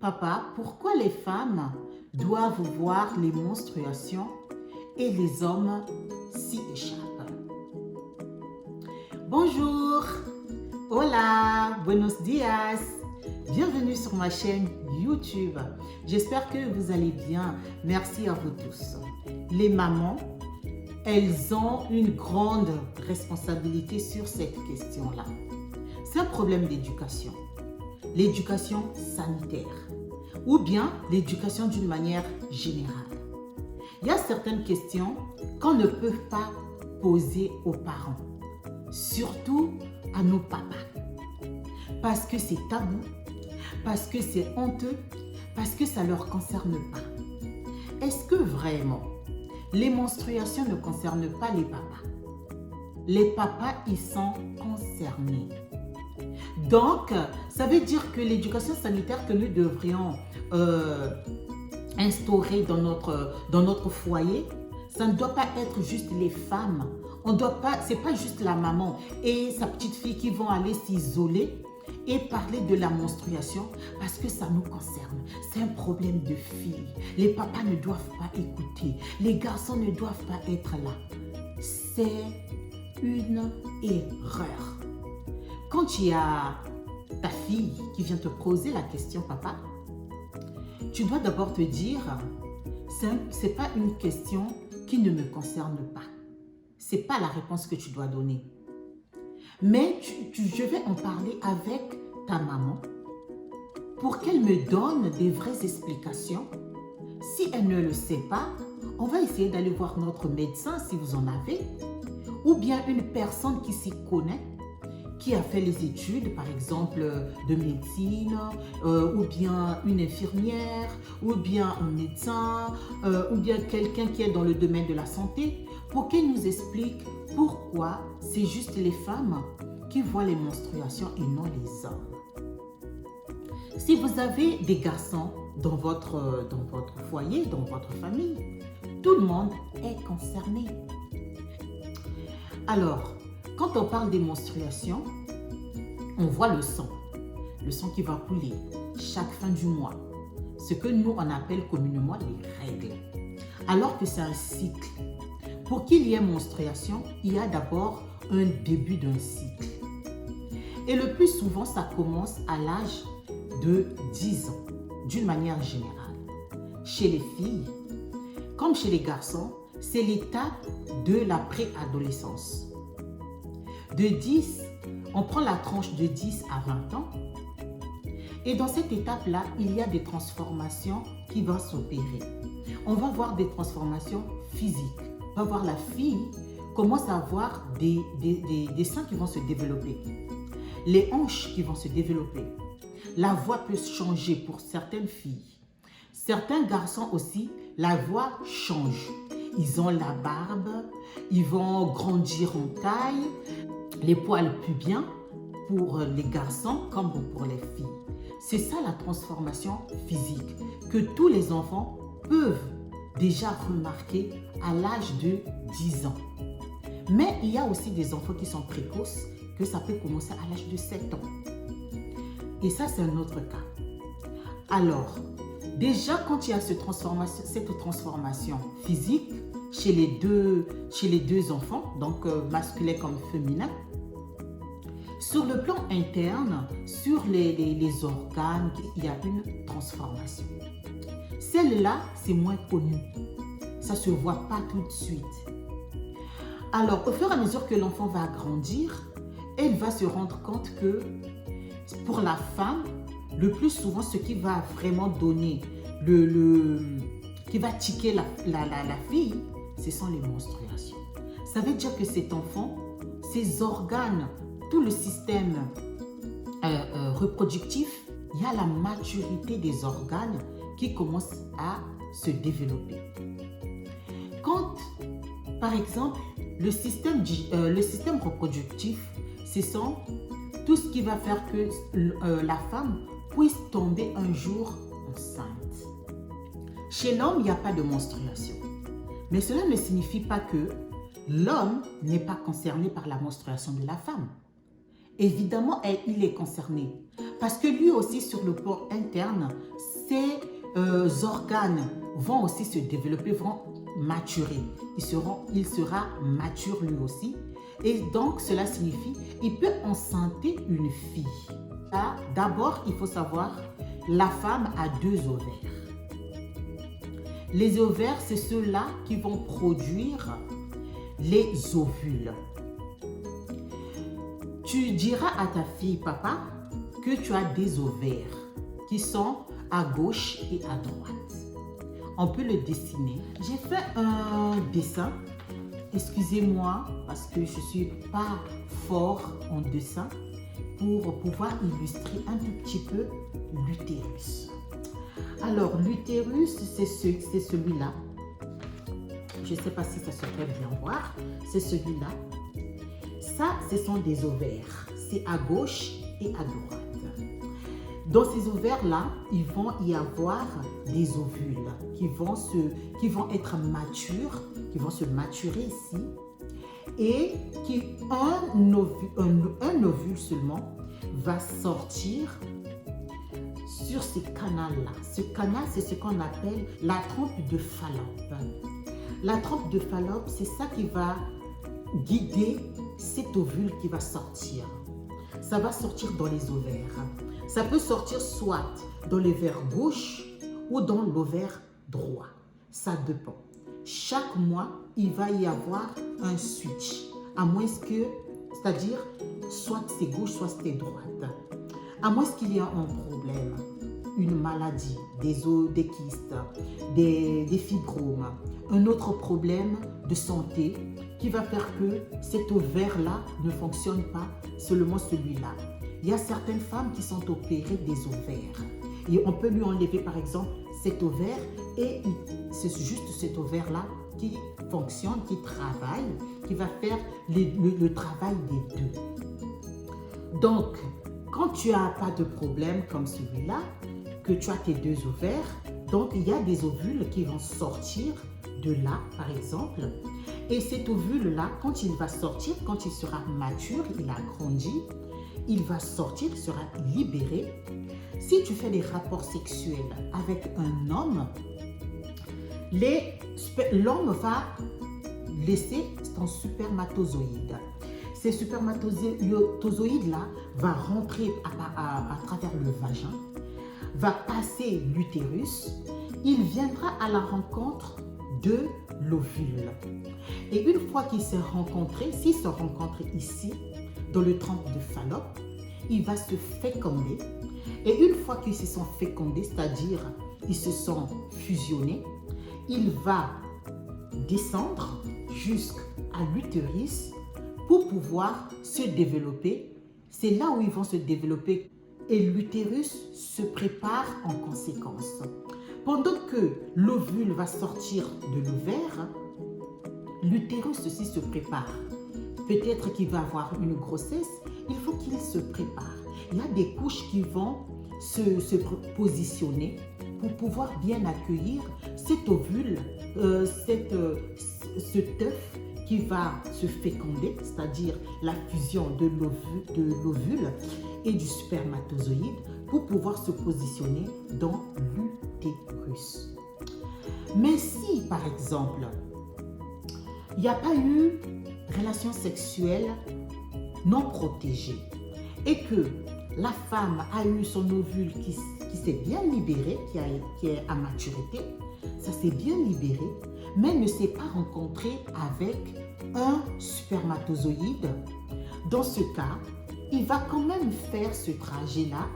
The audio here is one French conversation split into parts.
Papa, pourquoi les femmes doivent voir les menstruations et les hommes s'y échappent? Bonjour, hola, buenos dias. Bienvenue sur ma chaîne YouTube. J'espère que vous allez bien. Merci à vous tous. Les mamans, elles ont une grande responsabilité sur cette question-là. C'est un problème d'éducation. L'éducation sanitaire ou bien l'éducation d'une manière générale. Il y a certaines questions qu'on ne peut pas poser aux parents, surtout à nos papas, parce que c'est tabou, parce que c'est honteux, parce que ça ne leur concerne pas. Est-ce que vraiment les menstruations ne concernent pas les papas? Les papas y sont concernés. Donc, ça veut dire que l'éducation sanitaire que nous devrions instaurer dans notre foyer, ça ne doit pas être juste les femmes. C'est pas juste la maman et sa petite fille qui vont aller s'isoler et parler de la menstruation parce que ça nous concerne. C'est un problème de filles. Les papas ne doivent pas écouter. Les garçons ne doivent pas être là. C'est une erreur. Quand il y a ta fille qui vient te poser la question, papa, tu dois d'abord te dire, c'est pas une question qui ne me concerne pas. C'est pas la réponse que tu dois donner. Mais je vais en parler avec ta maman pour qu'elle me donne des vraies explications. Si elle ne le sait pas, on va essayer d'aller voir notre médecin si vous en avez, ou bien une personne qui s'y connaît, qui a fait les études, par exemple, de médecine, ou bien une infirmière, ou bien un médecin, ou bien quelqu'un qui est dans le domaine de la santé, pour qu'il nous explique pourquoi c'est juste les femmes qui voient les menstruations et non les hommes. Si vous avez des garçons dans votre foyer, dans votre famille, tout le monde est concerné. Alors, quand on parle des menstruations, on voit le sang qui va couler chaque fin du mois, ce que nous on appelle communément les règles, alors que c'est un cycle. Pour qu'il y ait menstruation, il y a d'abord un début d'un cycle. Et le plus souvent, ça commence à l'âge de 10 ans, d'une manière générale. Chez les filles, comme chez les garçons, c'est l'étape de la préadolescence. On prend la tranche de 10 à 20 ans. Et dans cette étape-là, il y a des transformations qui vont s'opérer. On va voir des transformations physiques. On va voir la fille commence à avoir des seins qui vont se développer. Les hanches qui vont se développer. La voix peut changer pour certaines filles. Certains garçons aussi, la voix change. Ils ont la barbe, ils vont grandir en taille, les poils pubiens pour les garçons comme pour les filles. C'est ça la transformation physique que tous les enfants peuvent déjà remarquer à l'âge de 10 ans. Mais il y a aussi des enfants qui sont précoces, que ça peut commencer à l'âge de 7 ans. Et ça, c'est un autre cas. Alors, déjà quand il y a cette transformation physique chez les deux enfants, donc masculin comme féminin, sur le plan interne, sur les organes, il y a une transformation. Celle-là, c'est moins connu. Ça ne se voit pas tout de suite. Alors, au fur et à mesure que l'enfant va grandir, elle va se rendre compte que pour la femme, le plus souvent, ce qui va vraiment donner, qui va tiquer la fille, ce sont les menstruations. Ça veut dire que cet enfant, ses organes, tout le système reproductif, il y a la maturité des organes qui commence à se développer. Quand, par exemple, le système reproductif, ce sont tout ce qui va faire que la femme puisse tomber un jour enceinte. Chez l'homme, il n'y a pas de menstruation. Mais cela ne signifie pas que l'homme n'est pas concerné par la menstruation de la femme. Évidemment, il est concerné Parce que lui aussi, sur le plan interne, ses organes vont aussi se développer, vont maturer. Il sera mature lui aussi. Et donc, cela signifie qu'il peut enceinte une fille. D'abord, il faut savoir, la femme a 2 ovaires. Les ovaires, c'est ceux-là qui vont produire les ovules. Tu diras à ta fille, papa, que tu as des ovaires qui sont à gauche et à droite. On peut le dessiner. J'ai fait un dessin. Excusez-moi parce que je ne suis pas fort en dessin pour pouvoir illustrer un tout petit peu l'utérus. Alors, l'utérus, c'est celui-là. Je ne sais pas si ça se fait bien voir. C'est celui-là. Ça, ce sont des ovaires. C'est à gauche et à droite. Dans ces ovaires-là, il va y avoir des ovules qui vont être matures, qui vont se maturer ici. Et un ovule seulement va sortir sur ce canal-là. Ce canal, c'est ce qu'on appelle la trompe de Fallope. La trompe de Fallope, c'est ça qui va guider cet ovule qui va sortir. Ça va sortir dans les ovaires. Ça peut sortir soit dans l'ovaire gauche ou dans l'ovaire droit. Ça dépend. Chaque mois, il va y avoir un switch. À moins que, c'est-à-dire, soit c'est gauche, soit c'est droite. À moins qu'il y ait un problème, une maladie, des os, des kystes, des fibromes, un autre problème de santé qui va faire que cet ovaire-là ne fonctionne pas, seulement celui-là. Il y a certaines femmes qui sont opérées des ovaires. Et on peut lui enlever par exemple cet ovaire et c'est juste cet ovaire-là qui fonctionne, qui travaille, qui va faire le travail des deux. Donc, quand tu n'as pas de problème comme celui-là, que tu as tes 2 ovaires, donc il y a des ovules qui vont sortir de là, par exemple. Et cet ovule-là, quand il va sortir, quand il sera mature, il a grandi, il va sortir, il sera libéré. Si tu fais des rapports sexuels avec un homme, l'homme va laisser son spermatozoïde. Ces spermatozoïdes-là vont rentrer à travers le vagin, va passer l'utérus, il viendra à la rencontre de l'ovule. Et une fois qu'ils se rencontrent, s'ils se rencontrent ici, dans le trompe de Fallope, il va se féconder. Et une fois qu'ils se sont fécondés, c'est-à-dire ils se sont fusionnés, il va descendre jusqu'à l'utérus pour pouvoir se développer. C'est là où ils vont se développer et l'utérus se prépare en conséquence. Pendant que l'ovule va sortir de l'ovaire, l'utérus aussi se prépare. Peut-être qu'il va avoir une grossesse, il faut qu'il se prépare. Il y a des couches qui vont se positionner pour pouvoir bien accueillir cet ovule, cet œuf qui va se féconder, c'est-à-dire la fusion de l'ovule et du spermatozoïde pour pouvoir se positionner dans l'utérus. Mais si, par exemple, il n'y a pas eu relation sexuelle non protégée et que la femme a eu son ovule qui s'est bien libéré, qui est à maturité, ça s'est bien libéré, mais ne s'est pas rencontré avec un spermatozoïde. Dans ce cas, il va quand même faire ce trajet-là.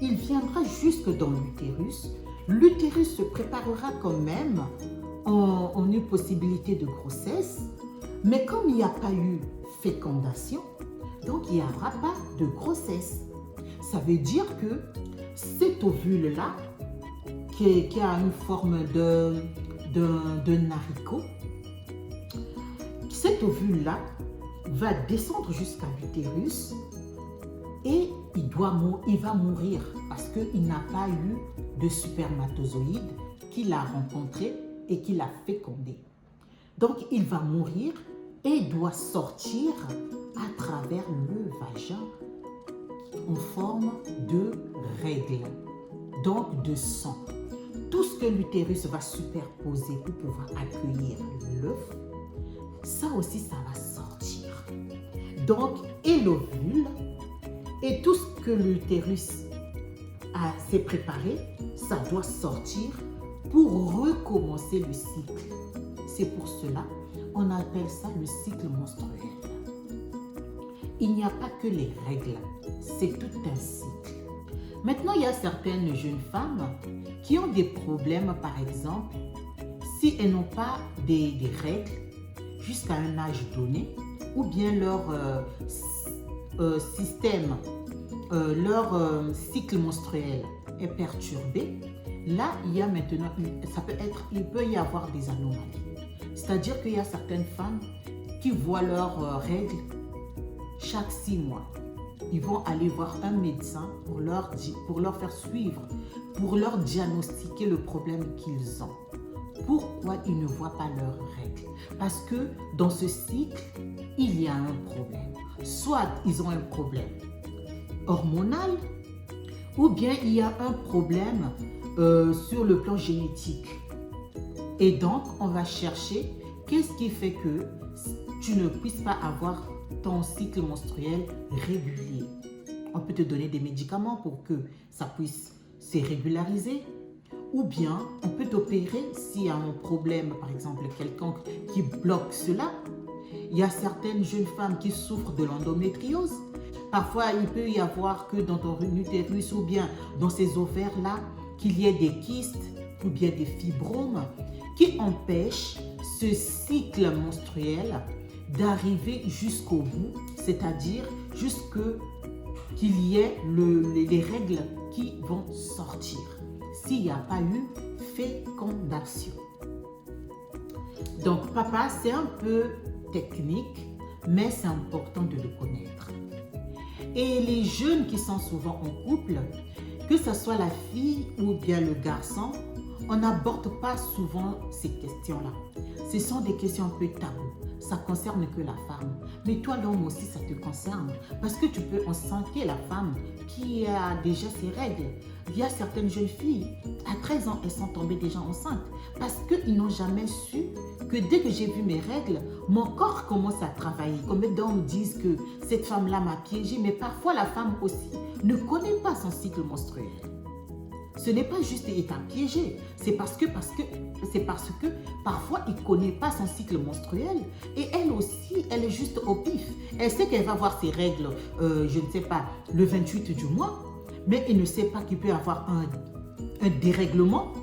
Il viendra jusque dans l'utérus. L'utérus se préparera quand même en une possibilité de grossesse, mais comme il n'y a pas eu fécondation, donc il n'y aura pas de grossesse. Ça veut dire que cet ovule-là, qui a une forme d'un haricot, cet ovule-là va descendre jusqu'à l'utérus et il va mourir parce qu'il n'a pas eu de spermatozoïde qu'il a rencontré et qu'il a fécondé. Donc il va mourir et doit sortir à travers le vagin en forme de règles, donc de sang. Tout ce que l'utérus va superposer pour pouvoir accueillir l'œuf, ça aussi, ça va sortir. Donc, et l'ovule, et tout ce que l'utérus s'est préparé, ça doit sortir pour recommencer le cycle. C'est pour cela on appelle ça le cycle menstruel. Il n'y a pas que les règles, c'est tout un cycle. Maintenant, il y a certaines jeunes femmes qui ont des problèmes, par exemple, si elles n'ont pas des règles jusqu'à un âge donné, ou bien leur système, leur cycle menstruel est perturbé. Là, il y a maintenant, il peut y avoir des anomalies. C'est-à-dire qu'il y a certaines femmes qui voient leurs règles chaque 6 mois. Ils vont aller voir un médecin pour leur faire suivre, pour leur diagnostiquer le problème qu'ils ont. Pourquoi ils ne voient pas leurs règles? Parce que dans ce cycle, il y a un problème. Soit ils ont un problème hormonal, ou bien il y a un problème sur le plan génétique. Et donc, on va chercher qu'est-ce qui fait que tu ne puisses pas avoir ton cycle menstruel régulier. On peut te donner des médicaments pour que ça puisse se régulariser. Ou bien, on peut t'opérer s'il y a un problème, par exemple, quelqu'un qui bloque cela. Il y a certaines jeunes femmes qui souffrent de l'endométriose. Parfois, il peut y avoir que dans ton utérus ou bien dans ces ovaires-là, qu'il y ait des kystes ou bien des fibromes qui empêchent ce cycle menstruel d'arriver jusqu'au bout, c'est-à-dire qu'il y ait les règles qui vont sortir s'il n'y a pas eu fécondation. Donc, papa, c'est un peu technique, mais c'est important de le connaître. Et les jeunes qui sont souvent en couple, que ce soit la fille ou bien le garçon, on n'aborde pas souvent ces questions-là. Ce sont des questions un peu taboues. Ça ne concerne que la femme. Mais toi, l'homme aussi, ça te concerne. Parce que tu peux enceinter la femme qui a déjà ses règles. Il y a certaines jeunes filles, à 13 ans, elles sont tombées déjà enceintes. Parce qu'ils n'ont jamais su que dès que j'ai vu mes règles, mon corps commence à travailler. Combien d'hommes disent que cette femme-là m'a piégée, mais parfois la femme aussi ne connaît pas son cycle menstruel. Ce n'est pas juste étant piégé, c'est parce que parfois il ne connaît pas son cycle menstruel et elle aussi, elle est juste au pif. Elle sait qu'elle va avoir ses règles, je ne sais pas, le 28 du mois, mais elle ne sait pas qu'il peut y avoir un dérèglement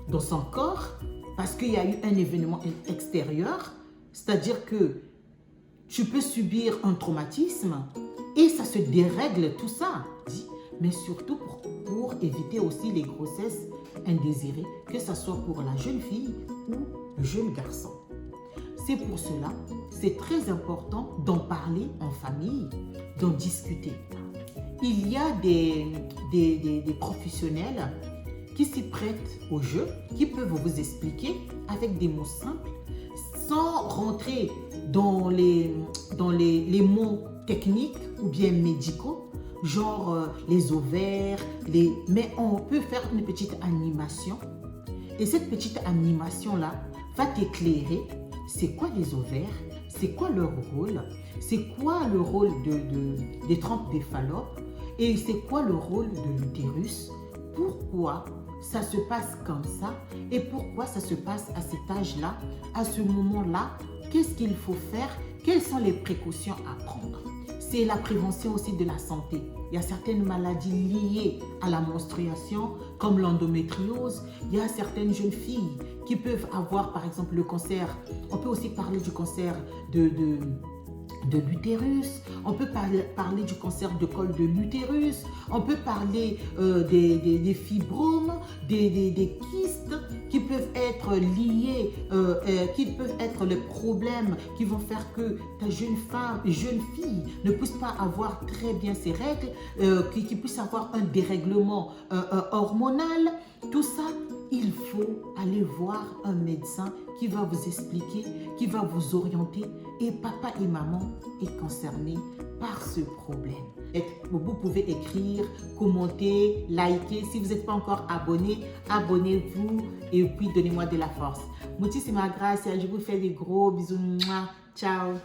dans son corps parce qu'il y a eu un événement extérieur, c'est-à-dire que tu peux subir un traumatisme et ça se dérègle tout ça. Mais surtout pour éviter aussi les grossesses indésirées, que ce soit pour la jeune fille ou le jeune garçon. C'est pour cela, c'est très important d'en parler en famille, d'en discuter. Il y a des professionnels qui s'y prêtent au jeu, qui peuvent vous expliquer avec des mots simples, sans rentrer dans les mots techniques ou bien médicaux, genre les ovaires, mais on peut faire une petite animation. Et cette petite animation-là va t'éclairer c'est quoi les ovaires, c'est quoi leur rôle, c'est quoi le rôle des trompes des Fallope et c'est quoi le rôle de l'utérus, pourquoi ça se passe comme ça et pourquoi ça se passe à cet âge-là, à ce moment-là, qu'est-ce qu'il faut faire, quelles sont les précautions à prendre. C'est la prévention aussi de la santé. Il y a certaines maladies liées à la menstruation, comme l'endométriose. Il y a certaines jeunes filles qui peuvent avoir, par exemple, le cancer. On peut aussi parler du cancer de l'utérus. On peut parler du cancer de col de l'utérus. On peut parler des fibromes, des kystes qui peuvent être liés, qui peuvent être les problèmes qui vont faire que ta jeune fille ne puisse pas avoir très bien ses règles, qui puisse avoir un dérèglement hormonal. Tout ça, il faut aller voir un médecin qui va vous expliquer, qui va vous orienter. Et papa et maman est concerné par ce problème. Et vous pouvez écrire, commenter, liker. Si vous n'êtes pas encore abonné, abonnez-vous et puis donnez-moi de la force. Muchísimas gracias. Je vous fais des gros bisous. Ciao.